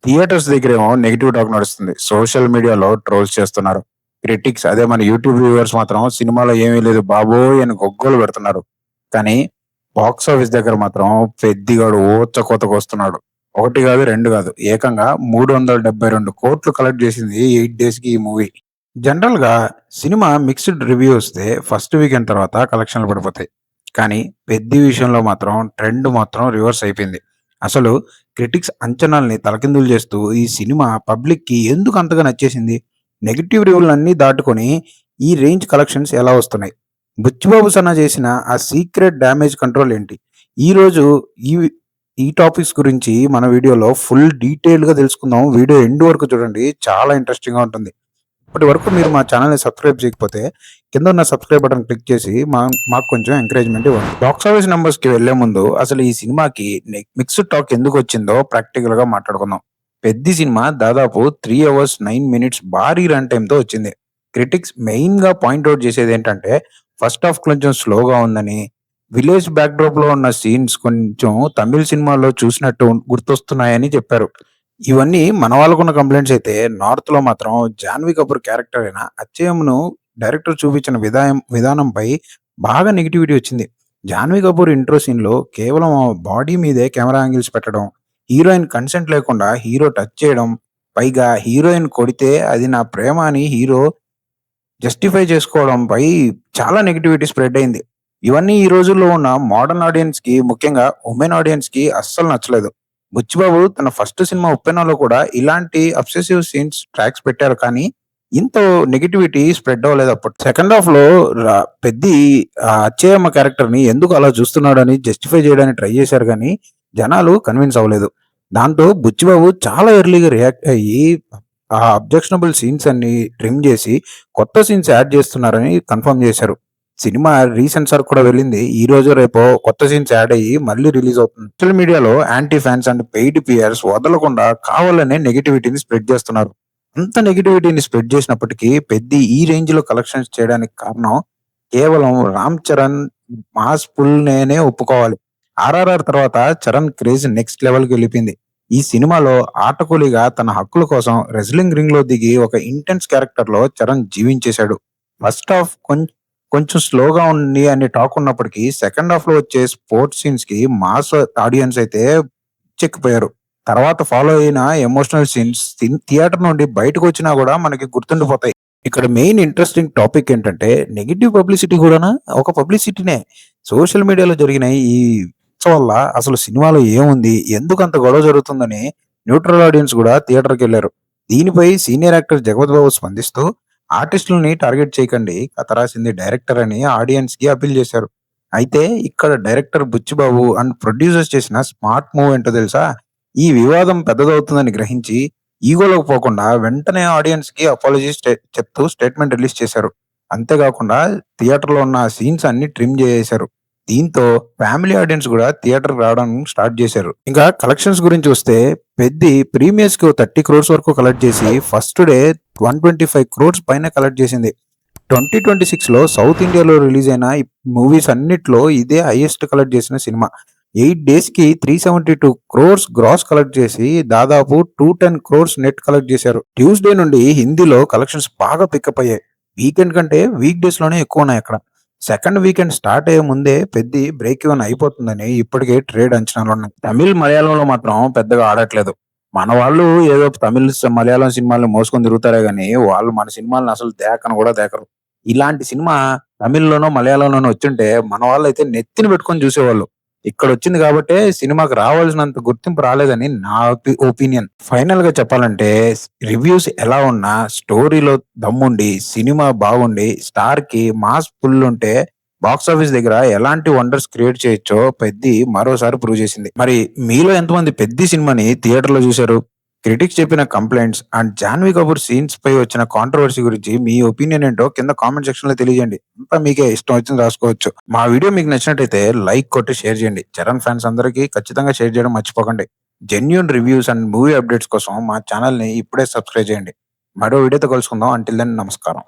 Theatres దగ్గరేమో negative talk నడుస్తుంది. Social మీడియాలో trolls చేస్తున్నారు. క్రిటిక్స్ అదే మన యూట్యూబ్ వ్యూవర్స్ మాత్రం సినిమాలో ఏమీ లేదు బాబోయ్! అని గొగ్గోలు పెడుతున్నారు. కానీ బాక్స్ ఆఫీస్ దగ్గర మాత్రం పెద్దిగాడు ఊచకోతకొస్తున్నాడు. 1 గాదు, 2 గాదు. ఏకంగా 372,00,00,000 కలెక్ట్ చేసింది 8 డేస్‌కి ఈ మూవీ. జనరల్‌గా సినిమా మిక్స్డ్ రివ్యూ వస్తే ఫస్ట్ వీకెండ్ తర్వాత కలెక్షన్‌లు పడిపోతాయి. కానీ 'పెద్ది' విషయంలో మాత్రం ట్రెండ్ మాత్రం రివర్స్ అయిపోయింది. అసలు క్రిటిక్స్ అంచనాల్ని తలకిందులు చేస్తూ ఈ సినిమా పబ్లిక్‌కి ఎందుకు అంతగా నచ్చేసింది? నెగెటివ్ రివ్యూలన్నీ దాటుకొని ఈ రేంజ్ కలెక్షన్స్ ఎలా వస్తున్నాయి? 'బుచ్చిబాబు సన్న' చేసిన ఆ సీక్రెట్ డ్యామేజ్ కంట్రోల్ ఏంటి? ఈరోజు ఈ ఈ టాపిక్స్ గురించి మన వీడియోలో ఫుల్ డీటెయిల్‌గా తెలుసుకుందాం. వీడియో ఎండ్ వరకు చూడండి. చాలా ఇంట్రెస్టింగ్‌గా ఉంటుంది. ఇప్పటి వరకు మీరు మా ఛానల్‌ని సబ్స్క్రైబ్ చేయకపోతే కింద ఉన్న సబ్స్క్రైబ్ బటన్ క్లిక్ చేసి మాకు కొంచెం ఎంకరేజ్‌మెంట్ ఇవ్వండి. బాక్స్ ఆఫీస్ నంబర్స్‌కి వెళ్ళే ముందు అసలు ఈ సినిమాకి మిక్స్డ్ టాక్ ఎందుకొచ్చిందో ప్రాక్టికల్‌గా మాట్లాడుకుందాం. 'పెద్ది' సినిమా దాదాపు 3 అవర్స్ 9 మినిట్స్ భారీ రన్ టైమ్‌తో వచ్చింది. క్రిటిక్స్ మెయిన్‌గా పాయింట్ ఔట్ చేసేదేంటంటే ఫస్ట్ హాఫ్ కొంచెం స్లోగా ఉందని, విలేజ్ బ్యాక్‌డ్రాప్‌లో ఉన్న సీన్స్ కొంచెం తమిళ్ సినిమాల్లో చూసినట్టు గుర్తొస్తున్నాయని చెప్పారు. ఇవన్నీ మన వాళ్ళకున్న కంప్లెయింట్స్ అయితే, నార్త్‌లో మాత్రం 'జాన్వీ కపూర్' క్యారెక్టర్ అయిన అచ్చయ్యమ్మను డైరెక్టర్ చూపించిన విధానంపై బాగా నెగటివిటీ వచ్చింది. 'జాన్వీ కపూర్' ఇంట్రో సీన్‌లో కేవలం ఆమె బాడీ మీదే కెమెరా యాంగిల్స్ పెట్టడం, హీరోయిన్ కన్సెంట్ లేకుండా హీరో టచ్ చేయడం, పైగా హీరోయిన్ కొడితే అది నా ప్రేమ అని హీరో జస్టిఫై చేసుకోవడంపై చాలా నెగటివిటీ స్ప్రెడ్ అయింది. ఇవన్నీ ఈ రోజుల్లో ఉన్న మోడర్న్ ఆడియన్స్‌కి, ముఖ్యంగా ఉమెన్ ఆడియన్స్‌కి అస్సలు నచ్చలేదు. బుచ్చిబాబు తన ఫస్ట్ సినిమా 'ఉప్పెన'లో కూడా ఇలాంటి అబ్సెసివ్ సీన్స్ ట్రాక్స్ పెట్టారు. కానీ ఇంత నెగటివిటీ స్ప్రెడ్ అవ్వలేదు అప్పుడు. సెకండ్ హాఫ్‌లో పెద్ది అచ్చయ్యమ్మ క్యారెక్టర్‌ని ఎందుకు అలా చూస్తున్నాడని జస్టిఫై చేయడానికి ట్రై చేశారు గానీ, జనాలు కన్విన్స్ అవ్వలేదు. దాంతో బుచ్చిబాబు చాలా ఎర్లీగా రియాక్ట్ అయ్యి ఆ అబ్జెక్షనబుల్ సీన్స్ అన్ని ట్రిమ్ చేసి కొత్త సీన్స్ యాడ్ చేస్తున్నారని కన్ఫర్మ్ చేశారు. సినిమా రీసెన్సార్ కూడా వెళ్ళింది. ఈ రోజో రేపో కొత్త సీన్స్ యాడ్ అయ్యి మళ్ళీ రిలీజ్ అవుతుంది. సోషల్ మీడియాలో anti fans and paid PRs వదలకుండా కావాలనే నెగటివిటీని స్ప్రెడ్ చేస్తున్నారు. అంత నెగటివిటీని స్ప్రెడ్ చేసినప్పటికీ పెద్ది ఈ రేంజ్ లో కలెక్షన్స్ చేయడానికి కారణం కేవలం రామ్ చరణ్ మాస్ పుల్ నేనే ఒప్పుకోవాలి. ఆర్ఆర్ఆర్ తర్వాత చరణ్ క్రేజ్ నెక్స్ట్ లెవెల్‌కి వెళ్ళిపోయింది. ఈ సినిమాలో ఆటకూలిగా తన హక్కుల కోసం రెజ్లింగ్ రింగ్ లో దిగి ఒక ఇంటెన్స్ క్యారెక్టర్ లో చరణ్ జీవించేశాడు. ఫస్ట్ హాఫ్ కొంచెం స్లోగా ఉంది అని టాక్ ఉన్నప్పటికీ సెకండ్ హాఫ్ లో వచ్చే స్పోర్ట్స్ సీన్స్ కి మాస్ ఆడియన్స్ అయితే చెక్కిపోయారు. తర్వాత ఫాలో అయిన ఎమోషనల్ సీన్స్ థియేటర్ నుండి బయటకు వచ్చినా కూడా మనకి గుర్తుండిపోతాయి. ఇక్కడ మెయిన్ ఇంట్రెస్టింగ్ టాపిక్ ఏంటంటే నెగెటివ్ పబ్లిసిటీ కూడానా ఒక పబ్లిసిటీనే. సోషల్ మీడియాలో జరిగిన ఈ వల్ల అసలు సినిమాలో ఏముంది? ఎందుకంత గొడవ జరుగుతుందని న్యూట్రల్ ఆడియన్స్ కూడా థియేటర్‌కెళ్లారు. దీనిపై సీనియర్ యాక్టర్ జగపతి బాబు స్పందిస్తూ ఆర్టిస్టులని టార్గెట్ చేయకండి. కథ రాసింది డైరెక్టర్ అని ఆడియన్స్‌కి అప్పీల్ చేశారు. అయితే ఇక్కడ డైరెక్టర్ బుచ్చిబాబు అండ్ ప్రొడ్యూసర్స్ చేసిన స్మార్ట్ మూవ్ ఏంటో తెలుసా? ఈ వివాదం పెద్దదవుతుందని గ్రహించి ఈగోలోకి పోకుండా వెంటనే ఆడియన్స్‌కి అపాలజీస్ చెప్తూ స్టేట్మెంట్ రిలీజ్ చేశారు. అంతేకాకుండా థియేటర్‌లో ఉన్న సీన్స్ అన్ని ట్రిమ్ చేసేశారు. దీంతో ఫ్యామిలీ ఆడియన్స్ కూడా థియేటర్‌కి రావడం స్టార్ట్ చేశారు. ఇంకా కలెక్షన్స్ గురించి వస్తే పెద్ది ప్రీమియర్స్‌కి 30 క్రోర్స్ వరకు కలెక్ట్ చేసి ఫస్ట్ డే 125 క్రోర్స్ పైన కలెక్ట్ చేసింది. 2026లో సౌత్ ఇండియాలో రిలీజ్ అయిన ఈ మూవీస్ అన్నిట్లో ఇదే హైయెస్ట్ కలెక్ట్ చేసిన సినిమా. 8 డేస్‌కి 372 క్రోర్స్ గ్రాస్ కలెక్ట్ చేసి దాదాపు 210 క్రోర్స్ నెట్ కలెక్ట్ చేశారు. ట్యూస్‌డే నుండి హిందీలో కలెక్షన్స్ బాగా పికప్ అయ్యాయి. వీకెండ్ కంటే వీక్ డేస్‌లోనే ఎక్కువున్నాయి అక్కడ. సెకండ్ వీకెండ్ స్టార్ట్ అయ్యే ముందే పెద్ది బ్రేక్ ఈవెన్ అయిపోతుందని ఇప్పటికే ట్రేడ్ అంచనాలున్నాయి. తమిళ్, మలయాళంలో మాత్రం పెద్దగా ఆడట్లేదు. మన వాళ్ళు ఏదో మలయాళం సినిమాల్ని మోసుకొని తిరుగుతారే గానీ, వాళ్ళు మన సినిమాల్ని అసలు దేకను కూడా దేకరు. ఇలాంటి సినిమా తమిళ్‌లోనో, మలయాళంలోనో వచ్చుంటే మన వాళ్ళైతే నెత్తిన పెట్టుకొని చూసేవాళ్ళు. ఇక్కడొచ్చింది కాబట్టే సినిమాకి రావాల్సినంత గుర్తింపు రాలేదని నా ఒపీనియన్. ఫైనల్‌గా చెప్పాలంటే రివ్యూస్ ఎలా ఉన్నా స్టోరీలో దమ్ముండి, సినిమా బాగుండి, స్టార్‌కి మాస్ ఫుల్లుంటే బాక్స్ ఆఫీస్ దగ్గర ఎలాంటి వండర్స్ క్రియేట్ చేయొచ్చో పెద్ది మరోసారి ప్రూవ్ చేసింది. మరి మీలో ఎంతమంది పెద్ది సినిమాని థియేటర్‌లో చూసారు? క్రిటిక్స్ చెప్పిన complaints and Janhvi Kapoor scenes పై వచ్చిన కాంట్రోవర్సీ గురించి మీ ఒపీనియన్ ఏంటో కింద కామెంట్ సెక్షన్ లో తెలియజేయండి. అంతా మీకే ఇష్టం వచ్చింది రాసుకోవచ్చు. మా వీడియో మీకు నచ్చినట్టయితే లైక్ కొట్టి షేర్ చేయండి. చరణ్ ఫ్యాన్స్ అందరికీ ఖచ్చితంగా షేర్ చేయడం మర్చిపోకండి. Genuine reviews and movie updates కోసం మా ఛానల్ ని ఇప్పుడే సబ్స్క్రైబ్ చేయండి. మరో వీడియోతో కలుసుకుందాం. అంటిల్ దెన్ నమస్కారం.